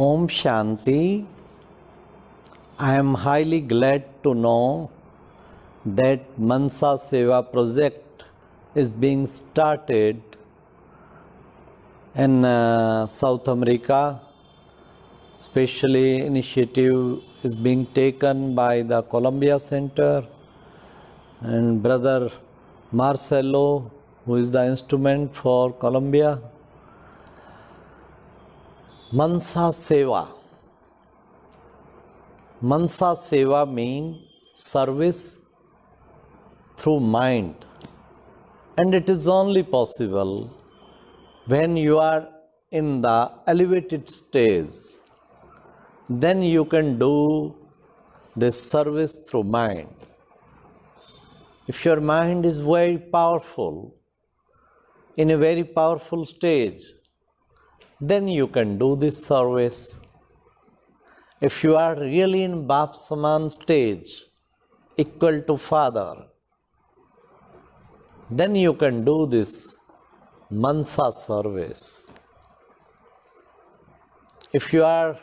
Om Shanti. I am highly glad to know that Mansa Seva project is being started in South America. Especially initiative is being taken by the Columbia Center and brother Marcelo, who is the instrument for Columbia. Mansa Seva. Mansa Seva means service through mind, and it is only possible when you are in the elevated stage. Then you can do this service through mind. If your mind is very powerful, in a very powerful stage, then you can do this service. If you are really in Bap Saman stage, equal to Father, then you can do this Mansa service. If you are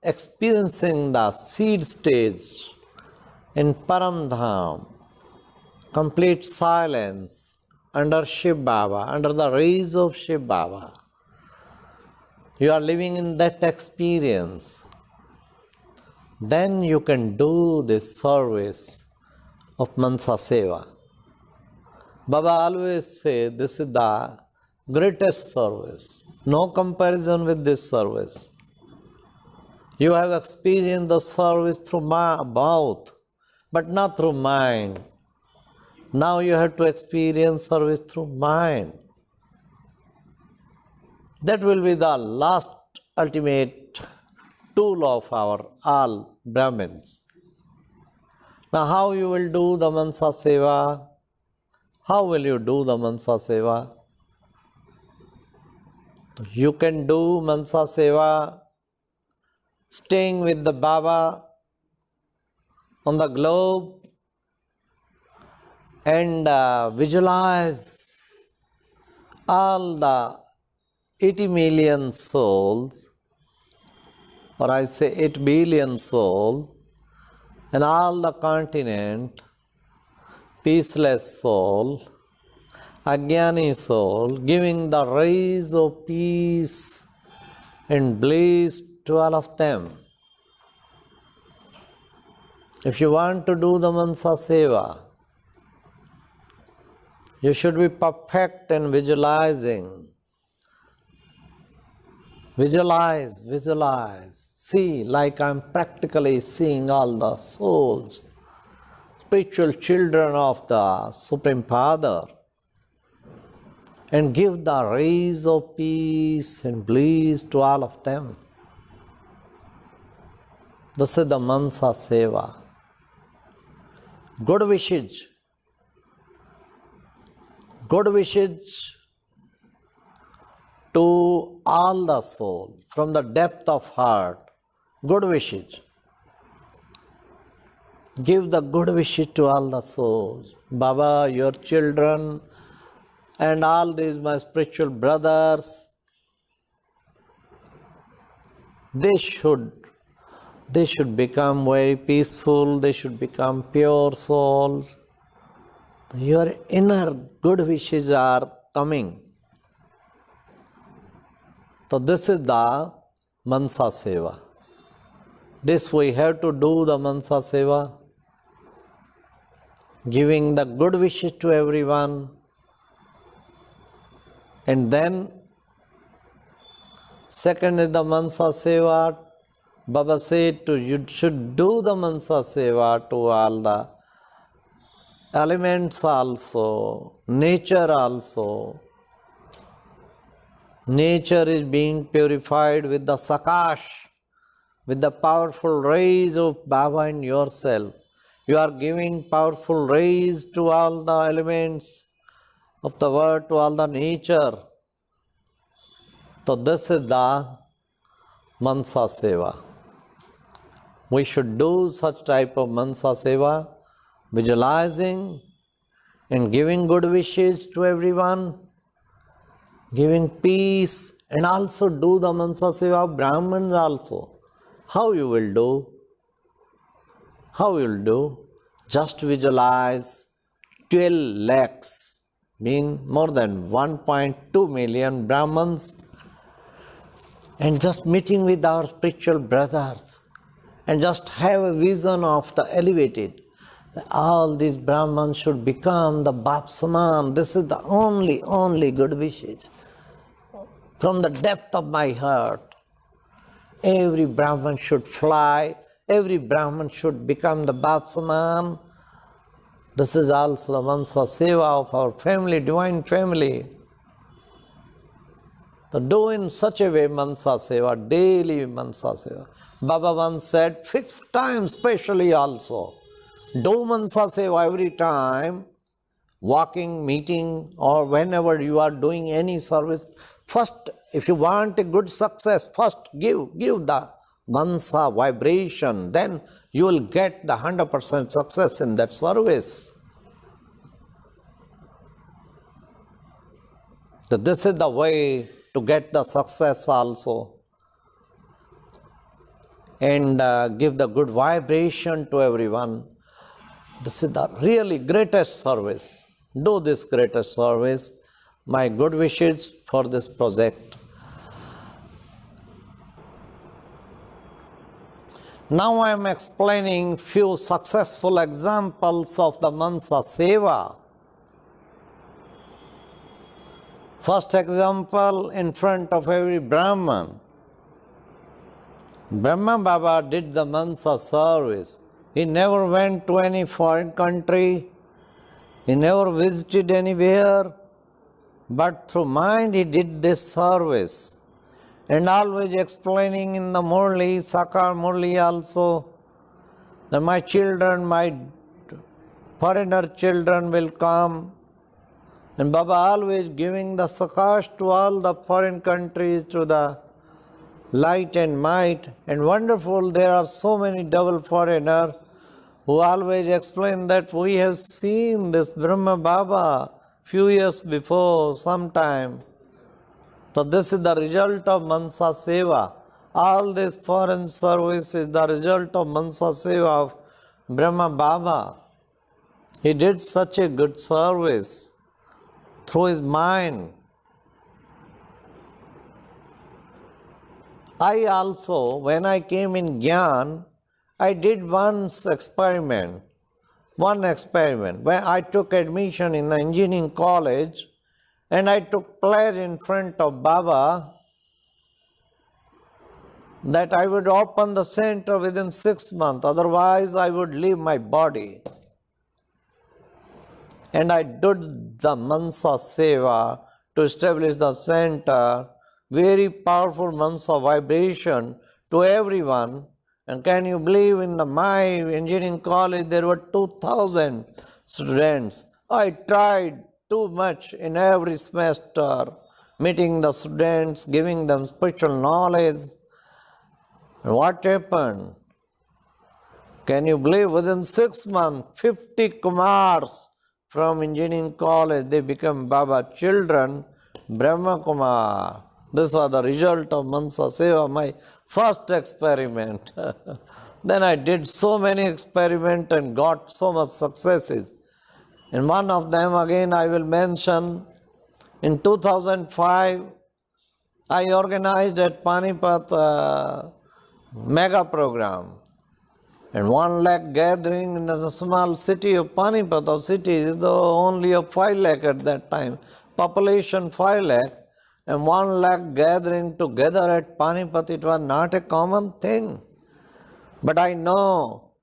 experiencing the seed stage in Param Dham, complete silence under Shiv Baba, under the rays of Shiv Baba, you are living in that experience, then you can do this service of Mansa Seva. Baba always say this is the greatest service. No comparison with this service. You have experienced the service through mouth, but not through mind. Now you have to experience service through mind. That will be the last ultimate tool of our all Brahmins. Now how you will do the Mansa Seva? How will you do the Mansa Seva? You can do Mansa Seva staying with the Baba on the globe and visualize all the 80 million souls, or I say 8 billion souls, and all the continent, peaceless soul, Ajnani soul, giving the rays of peace and bliss to all of them. If you want to do the Mansa Seva, you should be perfect in visualizing. Visualize. See, like I'm practically seeing all the souls, spiritual children of the Supreme Father, and give the rays of peace and bliss to all of them. This is the Mansa Seva. Good wishes. Good wishes to all the soul from the depth of heart. Good wishes. Give the good wishes to all the souls. Baba, your children, and all these my spiritual brothers, they should become very peaceful, they should become pure souls. Your inner good wishes are coming. So this is the Mansa Seva. This we have to do the Mansa Seva, giving the good wishes to everyone. And then, second is the Mansa Seva. Baba said you should do the Mansa Seva to all the elements also, nature also. Nature is being purified with the Sakash, with the powerful rays of Baba in yourself. You are giving powerful rays to all the elements of the world, to all the nature. So this is the Mansa Seva. We should do such type of Mansa Seva, visualizing and giving good wishes to everyone, giving peace And also do the Mansa Seva of Brahmins also. How you will do? How you will do? Just visualize 12 lakhs, mean more than 1.2 million Brahmins, and just meeting with our spiritual brothers, and just have a vision of the elevated. All these Brahmins should become the Bap Saman. This is the only good wishes. From the depth of my heart, every Brahman should fly, every Brahman should become the Bap Saman. This is also the Mansa Seva of our family, divine family. So do in such a way Mansa Seva, daily Mansa Seva. Baba once said, fixed time specially also. Do Mansa Seva every time, walking, meeting, or whenever you are doing any service. First, if you want a good success, first give the Mansa vibration, then you will get the 100% success in that service. So this is the way to get the success also. And give the good vibration to everyone. This is the really greatest service. Do this greatest service. My good wishes for this project. Now I am explaining few successful examples of the Mansa Seva. First example, in front of every Brahman. Brahma Baba did the Mansa service. He never went to any foreign country. He never visited anywhere. But through mind he did this service. And always explaining in the Murli, Sakar Murli also, that my children, my foreigner children will come. And Baba always giving the Sakash to all the foreign countries, to the light and might. And wonderful, there are so many double foreigners who always explain that we have seen this Brahma Baba few years before, sometime. So this is the result of Mansa Seva. All this foreign service is the result of Mansa Seva of Brahma Baba. He did such a good service through his mind. I also, when I came in Gyan, I did one experiment. When I took admission in the engineering college, and I took pledge in front of Baba that I would open the center within 6 months, otherwise I would leave my body. And I did the Mansa Seva to establish the center, very powerful Mansa vibration to everyone. And can you believe, in my engineering college there were 2,000 students. I tried too much in every semester, meeting the students, giving them spiritual knowledge. And what happened? Can you believe, within 6 months, 50 Kumars from engineering college, they become Baba children, Brahma Kumar. This was the result of Mansa Seva, my first experiment. Then I did so many experiments and got so much successes. And one of them, again, I will mention, in 2005, I organized at Panipat mega program. And 1 lakh gathering in the small city of Panipat, of city is only of 5 lakh at that time, population 5 lakh. And 1 lakh gathering together at Panipat, it was not a common thing. But I know,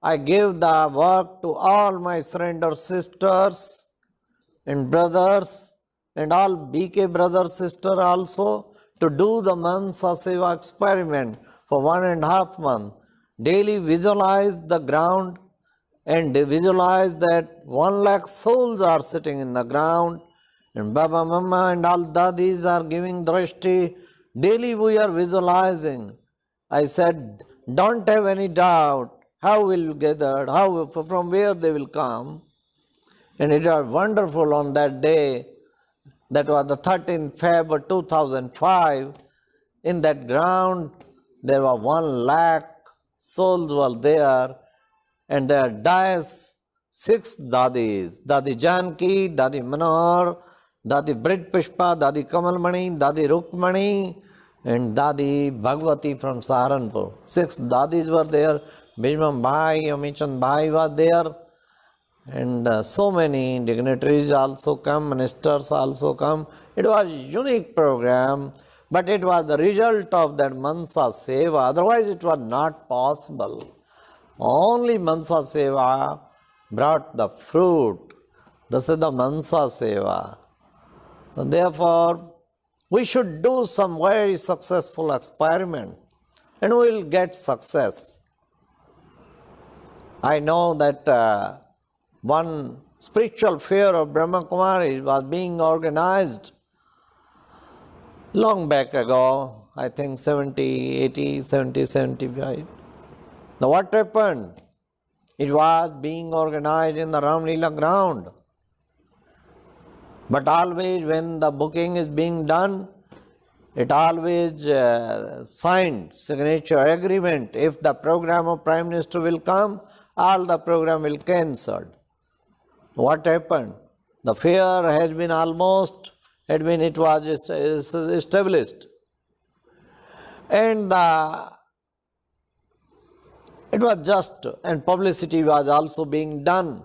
I gave the work to all my surrender sisters and brothers, and all BK brother sister also, to do the Mansa Seva experiment for 1.5 months. Daily visualize the ground and visualize that 1 lakh souls are sitting in the ground, and Baba Mama and all dadis are giving drashti. Daily we are visualizing. I said, don't have any doubt how will you gather, from where they will come. And it was wonderful on that day. That was the 13th February 2005. In that ground, there were 1 lakh souls were there, and there died 6 dadis: Dadi Janki, Dadi Manohar, Dadi Brit Pushpa, Dadi Kamalmani, Dadi Rukmani, and Dadi Bhagwati from Saharanpur. 6 dadis were there. Bhishma Bhai, Amichan Bhai was there, and so many dignitaries also come, ministers also come. It was a unique program, but it was the result of that Mansa Seva. Otherwise it was not possible. Only Mansa Seva brought the fruit. This is the Mansa Seva. Therefore, we should do some very successful experiment and we will get success. I know that one spiritual fair of Brahma Kumaris was being organized long back ago, I think 70, 80, 70, 75. Now what happened? It was being organized in the Ramlila ground. But always when the booking is being done, it always signed signature agreement. If the program of Prime Minister will come, all the program will cancelled. What happened? The fair has been almost, it was established. And it was just, and publicity was also being done.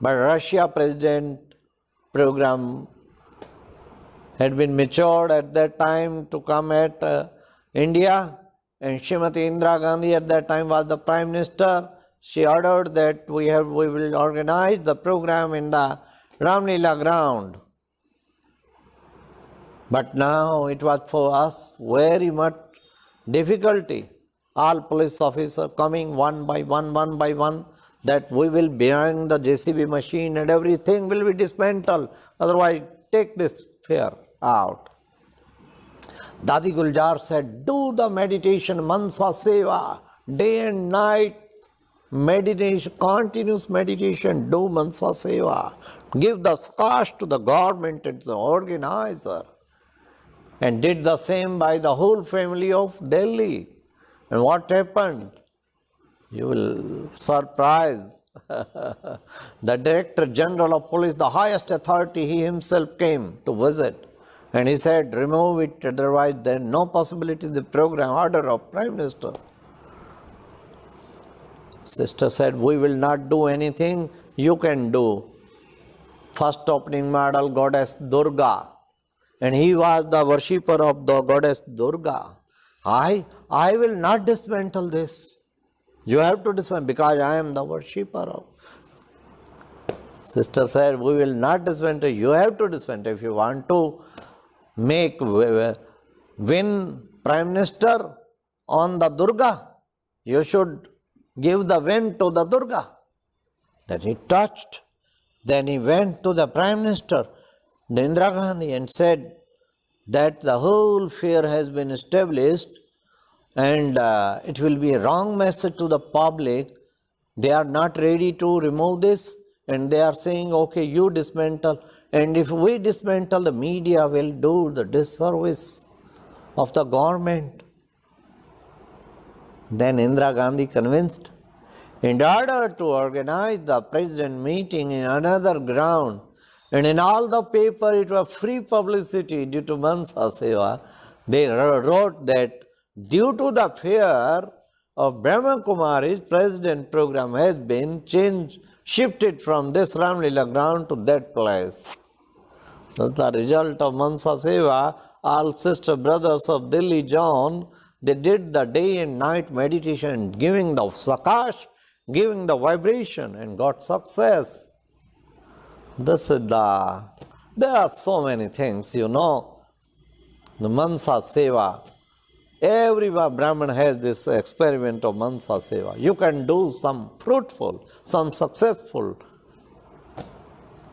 But Russia President program had been matured at that time to come at India, and Srimati Indira Gandhi at that time was the Prime Minister. She ordered that we will organize the program in the Ramlila ground. But now it was for us very much difficulty. All police officers coming one by one, that we will bring the JCB machine and everything will be dismantled. Otherwise, take this fair out. Dadi Guljar said, do the meditation, Mansa Seva, day and night, meditation, continuous meditation, do Mansa Seva. Give the cash to the government and the organizer. And did the same by the whole family of Delhi. And what happened? You will surprise. The Director General of Police, the highest authority, he himself came to visit. And he said, remove it, otherwise there is no possibility the program order of Prime Minister. Sister said, we will not do anything, you can do. First opening model, Goddess Durga. And he was the worshipper of the Goddess Durga. I will not dismantle this. You have to dismantle because I am the worshipper of. Sister said, we will not dismantle, you have to dismantle. If you want to win Prime Minister on the Durga, you should give the win to the Durga. Then he touched. Then he went to the Prime Minister, Indira Gandhi, and said that the whole fair has been established and it will be a wrong message to the public. They are not ready to remove this and they are saying, okay, you dismantle. And if we dismantle, the media will do the disservice of the government. Then Indira Gandhi convinced, in order to organize the president meeting in another ground, and in all the paper it was free publicity due to Mansa Seva, they wrote that due to the fear of Brahma Kumari's president program has been shifted from this Ramlila ground to that place. That's the result of Mansa Seva. All sister brothers of Delhi John, they did the day and night meditation, giving the sakash, giving the vibration and got success. This is there are so many things, you know. The Mansa Seva. Every Brahman has this experiment of Mansa Seva. You can do some fruitful, some successful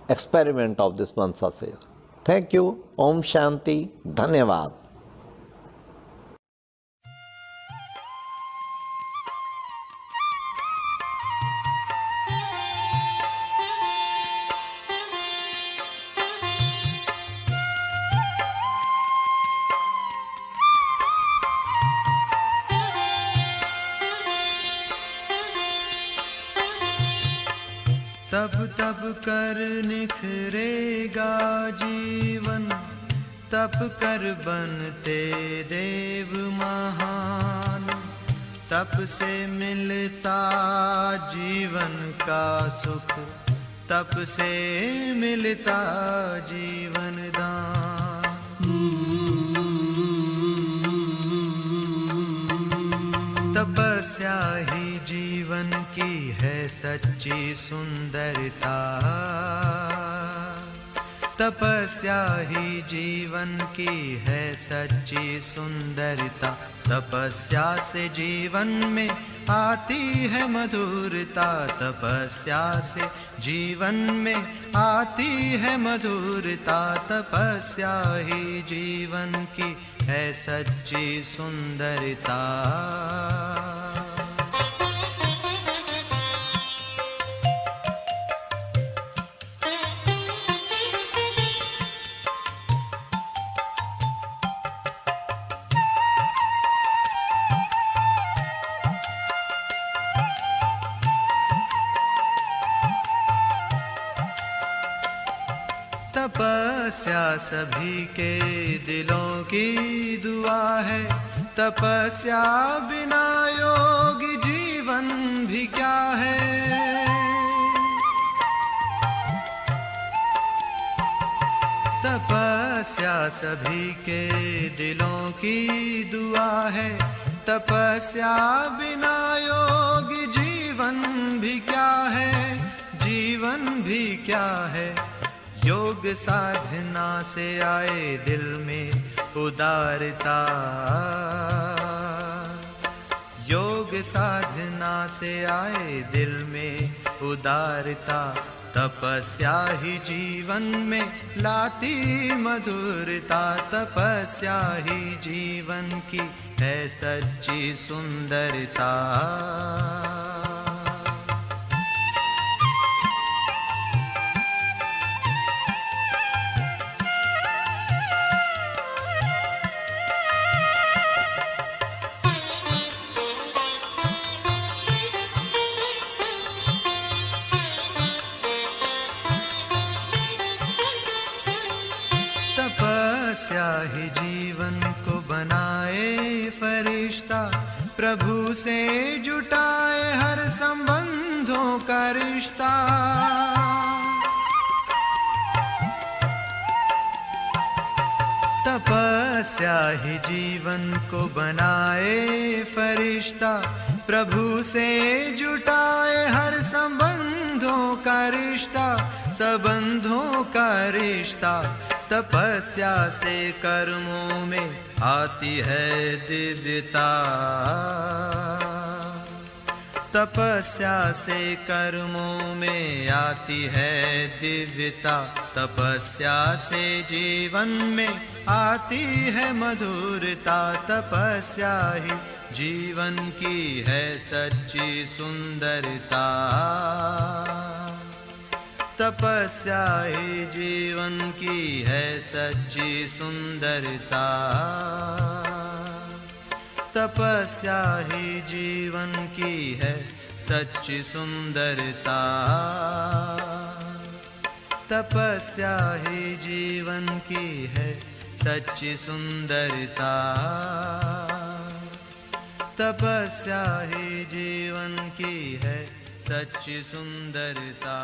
experiment of this Mansa Seva. Thank you. Om Shanti. Dhanyavad. तब तब कर निखरेगा जीवन, तप कर बनते देव महान। तप से मिलता जीवन का सुख, तप से मिलता जीवन दान। तपस्या ही जीवन की है सच्ची सुंदरता, तपस्या ही जीवन की है सच्ची सुंदरता। तपस्या से जीवन में आती है मधुरता, तपस्या से जीवन में आती है मधुरता। तपस्या ही जीवन की है सच्ची सुंदरता। तपस्या सभी के दिलों की दुआ है, तपस्या बिना योगी जीवन भी क्या है। तपस्या सभी के दिलों की दुआ है, तपस्या बिना योगी जीवन भी क्या है, जीवन भी क्या है। योग साधना से आए दिल में उदारता, योग साधना से आए दिल में उदारता। तपस्या ही जीवन में लाती मधुरता, तपस्या ही जीवन की है सच्ची सुंदरता। तपस्या ही जीवन को बनाए फरिश्ता, प्रभु से जुटाए हर संबंधों का रिश्ता। तपस्या ही जीवन को बनाए फरिश्ता, प्रभु से जुटाए हर संबंधों का रिश्ता, संबंधों का रिश्ता। तपस्या से कर्मों में आती है दिव्यता, तपस्या से कर्मों में आती है दिव्यता। तपस्या से जीवन में आती है मधुरता, तपस्या ही जीवन की है सच्ची सुंदरता। तपस्या ही जीवन की है सच्ची सुंदरता, तपस्या ही जीवन की है सच्ची सुंदरता। तपस्या ही जीवन की है सच्ची सुंदरता, तपस्या ही जीवन की है सच्ची सुंदरता।